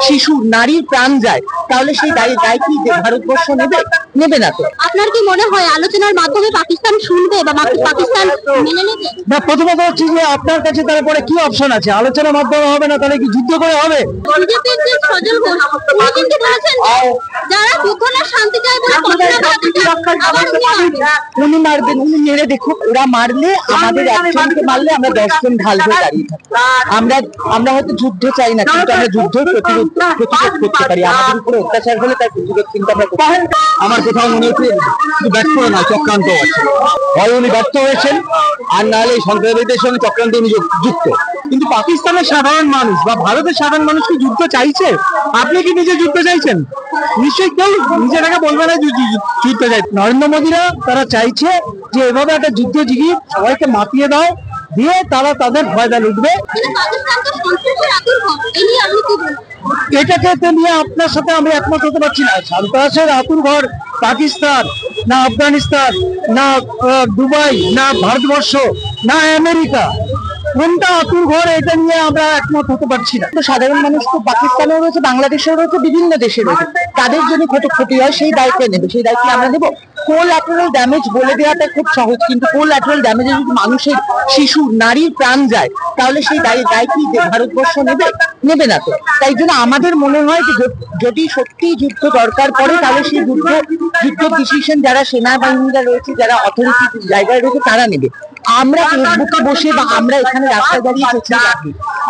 শিশু নারীর প্রাণ যায়, তাহলে সেই দায় কি ভারতবর্ষ নেবে না তো? আপনার কি মনে হয় আলোচনার মাধ্যমে পাকিস্তান শুনবে বা পাকিস্তান মেনে নেবে? না, প্রথমত হচ্ছে যে আপনার কাছে তারপরে কি অপশন আছে? আলোচনার মাধ্যমে হবে না, তাহলে কি যুদ্ধ করে হবে? বিজেপির যে সজল ঘোষ তিনি কিন্তু বলেছেন যারা যুদ্ধ না শান্তি চায় বলে উনি মারবেন, উনি মেরে দেখুক। ওরা মারলে আমাদের একজনকে মারলে আমরা 10 জন ঢাল হয়ে দাঁড়িয়ে থাকবো। আমরা হয়তো যুদ্ধ চাই না, কিন্তু আমরা যুদ্ধ প্রতিরোধ করতে পারি। আমাদের উপরে অত্যাচার হলে তার প্রতিরোধ কিন্তু আমরা করতে পারি। আমার কোথাও মনে হচ্ছে ব্যর্থ না, চক্রান্ত আছে। হয় উনি ব্যর্থ হয়েছেন, আর নাহলে এই সন্ত্রাসবাদীদের সঙ্গে চক্রান্ত উনি যুক্ত। কিন্তু পাকিস্তানের সাধারণ মানুষ বা ভারতের সাধারণ মানুষ কি যুদ্ধ চাইছে? আপনি কি নিজে যুদ্ধ চাইছেন? নিশ্চয়ই কেউ নিজেটাকে বলবে না যুদ্ধ চাই। নরেন্দ্র মোদীরা তারা চাইছে যে এভাবে একটা যুদ্ধ জিগিয়ে সবাইকে মাতিয়ে দাও, দিয়ে তারা তাদের ফয়দা লুটবে। এটাকে নিয়ে আপনার সাথে আমি একমত হতে পারছি না। সন্ত্রাসের আতুর ঘর পাকিস্তান না, আফগানিস্তান না, দুবাই না, ভারতবর্ষ না, আমেরিকা, কোনটা আতুর ঘর? এটা নিয়ে আমরা একমত হতে পারছি না। তো সাধারণ মানুষ তো পাকিস্তানেও রয়েছে, বাংলাদেশেও রয়েছে, বিভিন্ন দেশে রয়েছে। তাদের জন্য ক্ষতি হয়, সেই দায়িত্ব নেবে, সেই দায়িত্ব আমরা নেবো। কোলাটারাল ড্যামেজ বলে দেওয়াটা খুব সহজ, কিন্তু কোলাটারাল ড্যামেজে যদি মানুষের, শিশু নারীর প্রাণ যায়, তাহলে সেই দায় কি ভারতবর্ষ নেবে না তো? তাই জন্য আমাদের মনে হয় যে যদি সত্যি যুদ্ধ দরকার পড়ে, তাহলে সেই যুদ্ধ ডিসিশন যারা সেনাবাহিনীরা রয়েছে, যারা অথরিটি জায়গায় রয়েছে, তারা নেবে। আমরা ফেসবুকে বসে বা আমরা এখানে রাস্তায় দাঁড়িয়ে এসেছি,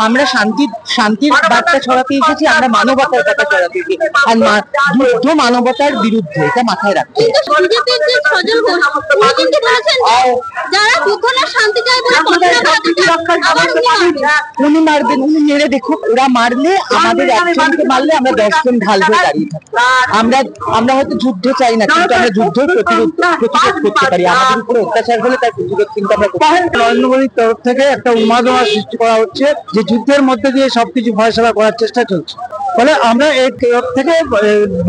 আমরা শান্তির বার্তা ছড়াতে এসেছি, আমরা মানবতার কথা ছড়াতে এসেছি, আর যুদ্ধ মানবতার বিরুদ্ধে, এটা মাথায় রাখতে। বিজেপির যে সজল ঘোষ তিনি কিন্তু বলেছেন যারা যুদ্ধ না শান্তি চায় বলে উনি মারবেন, উনি মেরে দেখুক। ওরা মারলে আমাদের একজনকে মারলে আমরা 10 জন ঢাল হয়ে দাঁড়িয়ে থাকবো। আমরা হয়তো যুদ্ধ চাই না, কিন্তু আমরা যুদ্ধ প্রতিরোধ করতে পারি। আমাদের উপরে অত্যাচার হলে তার প্রতিরোধ কিন্তু আমরা করতে পারি। নরেন্দ্র মোদীর তরফ থেকে একটা উন্মাদনা সৃষ্টি করা হচ্ছে, যে যুদ্ধের মধ্যে দিয়ে সবকিছু ফয়সলা করার চেষ্টা চলছে। ফলে আমরা এই তরফ থেকে,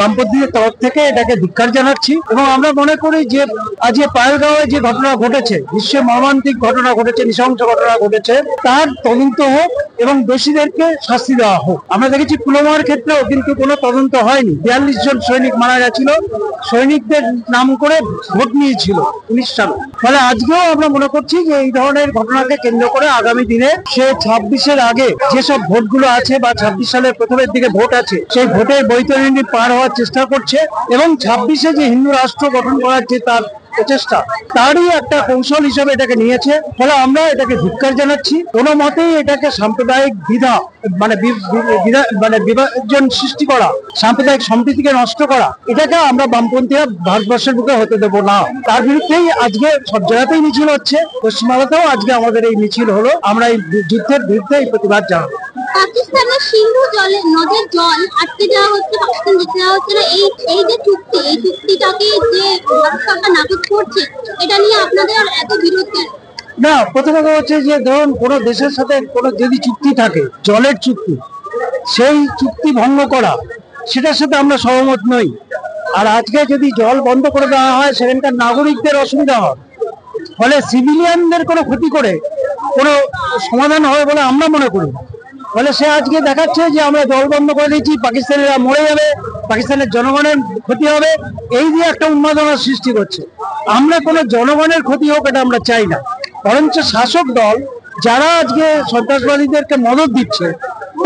বামপন্থীদের তরফ থেকে এটাকে ধিক্কার জানাচ্ছি, এবং আমরা মনে করি যে আজকে পাহেলগাঁওয়ে যে ঘটনা ঘটেছে, বিশ্বে মর্মান্তিক ঘটনা ঘটেছে, নৃশংস ঘটনা ঘটেছে, তার তদন্ত হোক এবং দোষীদেরকে শাস্তি দেওয়া হোক। আমরা দেখেছি পুলওয়ামার ক্ষেত্রেও কিন্তু কোনো তদন্ত হয়নি। 42 জন সৈনিক মারা গেছিল, সৈনিকদের নাম করে ভোট নিয়েছিল 19 সালে। ফলে আজকেও আমরা মনে করছি যে এই ধরনের ঘটনাকে কেন্দ্র করে আগামী দিনে সে 26-এর আগে যেসব ভোটগুলো আছে বা 26 সালের প্রথমের দিকে ভোট আছে, সেই ভোটের বৈতরণী পার হওয়ার চেষ্টা করছে, এবং 26-এ যে হিন্দু রাষ্ট্র গঠন করার যে তার প্রচেষ্টা, তারই একটা কৌশল হিসেবে এটাকে নিয়েছে। ফলে আমরা এটাকে ধিক্কার জানাচ্ছি। কোনো মতেই এটাকে সাম্প্রদায়িক বিভাজন সৃষ্টি করা, সাম্প্রদায়িক সম্প্রীতিকে নষ্ট করা, এটাকে আমরা বামপন্থীরা ভারতবর্ষের বুকে হতে দেবো না। তার বিরুদ্ধেই আজকে সব জায়গাতেই মিছিল হচ্ছে, পশ্চিমবাংলাতেও আজকে আমাদের এই মিছিল হলো। আমরা এই যুদ্ধের বিরুদ্ধে এই প্রতিবাদ জানাবো। পাকিস্তানের সিন্ধু নদের জল আটকে দেওয়া হচ্ছে, পাকিস্তান দিতে দেওয়া হচ্ছে না। এই যে চুক্তি, এই চুক্তিটাকে যে ভারত সরকার নাকচ করছে, এটা নিয়ে আপনাদের এত বিরোধ কেন? না, প্রথম কথা হচ্ছে যে ধরুন কোন দেশের সাথে কোনো যদি চুক্তি থাকে, জলের চুক্তি, সেই চুক্তি ভঙ্গ করা, সেটার সাথে আমরা সহমত নই। আর আজকে যদি জল বন্ধ করে দেওয়া হয়, সেখানকার নাগরিকদের অসুবিধা হয়, ফলে সিভিলিয়ানদের কোনো ক্ষতি করে কোনো সমাধান হবে বলে আমরা মনে করি। ফলে সে আজকে দেখাচ্ছে যে আমরা জল বন্ধ করে দিচ্ছি, পাকিস্তানিরা মরে যাবে, পাকিস্তানের জনগণের ক্ষতি হবে, এই দিয়ে একটা উন্মাদনার সৃষ্টি করছে। আমরা কোনো জনগণের ক্ষতি হোক এটা আমরা চাই না, বরঞ্চ শাসক দল যারা আজকে সন্ত্রাসবাদীদেরকে মদত দিচ্ছে,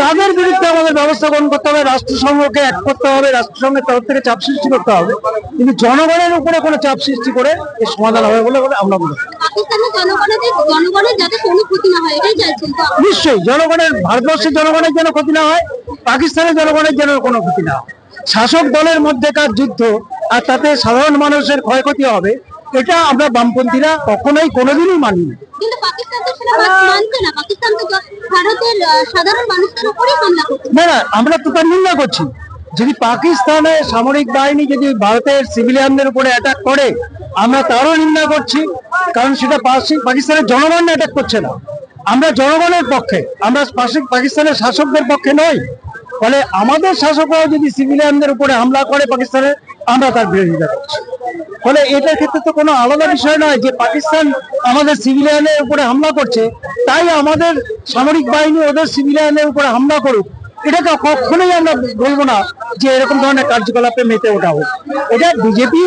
তাদের বিরুদ্ধে আমাদের ব্যবস্থা গ্রহণ করতে হবে, রাষ্ট্রসংঘকে এক করতে হবে, রাষ্ট্রসংঘের তরফ থেকে চাপ সৃষ্টি করতে হবে। কিন্তু জনগণের উপরে কোনো চাপ সৃষ্টি করে এর সমাধান হবে বলে আমরা মনে করি। জনগণের যাতে কোনো ক্ষতি না হয় এটাই চাইছেন। নিশ্চয়ই জনগণের, ভারতবর্ষের জনগণের যেন ক্ষতি না হয়, পাকিস্তানের জনগণের যেন কোনো ক্ষতি না হয়। শাসক দলের মধ্যেকার যুদ্ধ আর তাতে সাধারণ মানুষের ক্ষয়ক্ষতি হবে, এটা আমরা বামপন্থীরা কখনোই কোনোদিনই মানি না। কিন্তু পাকিস্তান তো সেটা মানছে না, পাকিস্তান তো ভারতের সাধারণ মানুষের উপরেই হামলা করছে। না, আমরা তো তার নিন্দা করছি। যদি পাকিস্তানের সামরিক বাহিনী যদি ভারতের সিভিলিয়ানদের উপরে অ্যাটাক করে, আমরা তারও নিন্দা করছি, কারণ সেটা পাকিস্তানের জনগণ অ্যাটাক করছে না। আমরা জনগণের পক্ষে, আমরা পাকিস্তানের শাসকদের পক্ষে নই। ফলে আমাদের শাসকরাও যদি সিভিলিয়ানদের উপরে হামলা করে পাকিস্তানের, আমরা তার বিরোধিতা করছি। ফলে এটার ক্ষেত্রে তো কোনো আলাদা বিষয় নয় যে পাকিস্তান আমাদের সিভিলিয়ানের উপরে হামলা করছে, তাই আমাদের সামরিক বাহিনী ওদের সিভিলিয়ানের উপরে হামলা করুক, এটাকে কখনোই আমরা বলবো না যে এরকম ধরনের কার্যকলাপে মেতে ওঠা হোক। এটা বিজেপি,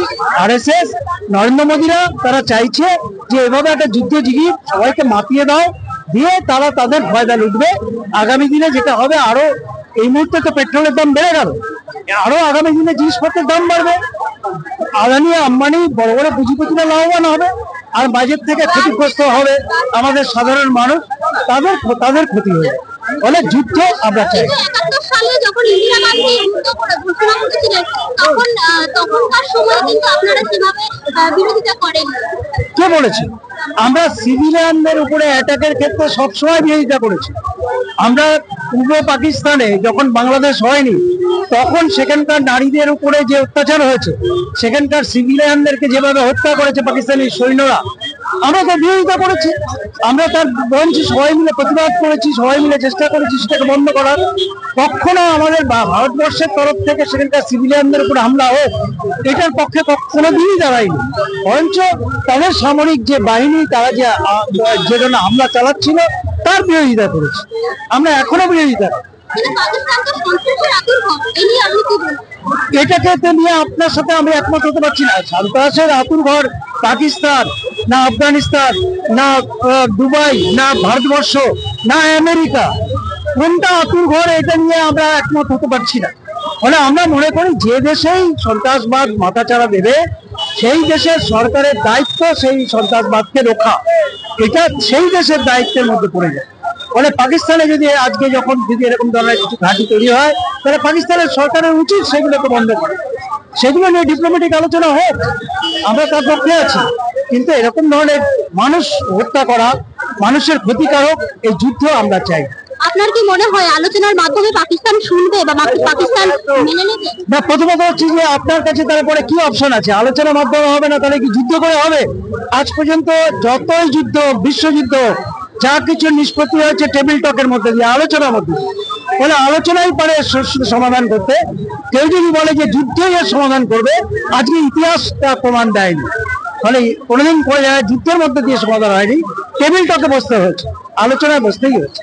RSS, নরেন্দ্র মোদীরা তারা চাইছে যে এভাবে একটা যুদ্ধ জিগিয়ে সবাইকে মাতিয়ে দাও, দিয়ে তারা তাদের ফায়দা লুটবে। আগামী দিনে যেটা হবে, আরো এই মুহূর্তে তো পেট্রোলের দাম বেড়ে গেল, আরো আগামী দিনে জিনিসপত্রের দাম বাড়বে। আদানি আম্বানি বড় বড় পুঁজিপতিরা লাভবান হবে, আর বাজেট থেকে ক্ষতিগ্রস্ত হবে আমাদের সাধারণ মানুষ, তাদের ক্ষতি হবে। ফলে যুদ্ধ আমরা চাই। 71 সালে যখন ইন্দিরা গান্ধী যুদ্ধ ঘোষণা করেছিলেন, তখনকার সময় কিন্তু আপনারা সেভাবে বিরোধিতা করেন। কে বলেছে? আমরা সিভিলিয়ানদের উপরে অ্যাটাকের ক্ষেত্রে সবসময় বিরোধিতা করেছি। আমরা পূর্ব পাকিস্তানে যখন বাংলাদেশ হয়নি, তখন সেখানকার নারীদের উপরে যে অত্যাচার হয়েছে, সেখানকার সিভিলিয়ানদেরকে যেভাবে হত্যা করেছে পাকিস্তানি সৈন্যরা, আমরা তার বিরোধিতা করেছি। আমরা তার বঞ্চ সবাই মিলে প্রতিবাদ করেছি, সবাই মিলে চেষ্টা করেছি সেটাকে বন্ধ করার। কখনো আমাদের ভারতবর্ষের তরফ থেকে সেখানকার সিভিলিয়ানদের উপর হামলা হোক, এটার পক্ষে কোনোদিনই দাঁড়ায়নি। বরঞ্চ তাদের সামরিক যে বাহিনী, তারা যে জন্য হামলা চালাচ্ছিল, তার বিরোধিতা করেছি। আমরা এখনো বিরোধিতা করি। কিন্তু পাকিস্তান তো সন্ত্রাসের আতুরঘর, এই নিয়ে আপনি কি বলবেন? এটাকে তো নিয়ে আপনার সাথে আমি একমত হতে পারছি না। সন্ত্রাসের আতুরঘর পাকিস্তান না, আফগানিস্তান না, দুবাই না, ভারতবর্ষ না, আমেরিকা, কোনটা আতুরঘর, এটা নিয়ে আমরা একমত হতে পারছি না। ফলে আমরা মনে করি যে দেশেই সন্ত্রাসবাদ মাথাচাড়া দেবে, সেই দেশের সরকারের দায়িত্ব সেই সন্ত্রাসবাদকে রক্ষা, এটা সেই দেশের দায়িত্বের মধ্যে পড়ে যায়। ফলে পাকিস্তানে যদি আজকে যদি এরকম ধরনের কিছু ঘাঁটি তৈরি হয়, তাহলে পাকিস্তানের সরকারের উচিত সেগুলোকে বন্ধ করা, সেগুলো নিয়ে ডিপ্লোম্যাটিক আলোচনা হোক, আমরা তার পক্ষে আছি। কিন্তু এরকম ধরনের মানুষ হত্যা করা, মানুষের ক্ষতিকারক এই যুদ্ধ আমরা চাই। আপনার কি মনে হয় আলোচনার মাধ্যমে পাকিস্তান শুনবে বা পাকিস্তান মেনে নেবে? না, প্রথমত হচ্ছে যে আপনার কাছে তারপরে কি অপশন আছে? আলোচনার মাধ্যমে হবে না, তাহলে কি যুদ্ধ করে হবে? আজ পর্যন্ত যতই যুদ্ধ, বিশ্বযুদ্ধ, যা কিছু নিষ্পত্তি হয়েছে টেবিল টকের মধ্যে দিয়ে, আলোচনার মধ্যে দিয়ে। ফলে আলোচনাই পারে সমাধান করতে। কেউ যদি বলে যে যুদ্ধই এর সমাধান করবে, আজকে ইতিহাস তা প্রমাণ দেয়নি। ফলে কোনোদিন যুদ্ধের মধ্যে দিয়ে সমাধান হয়নি, টেবিল টকে বসতে হয়েছে, আলোচনায় বসতেই হয়েছে।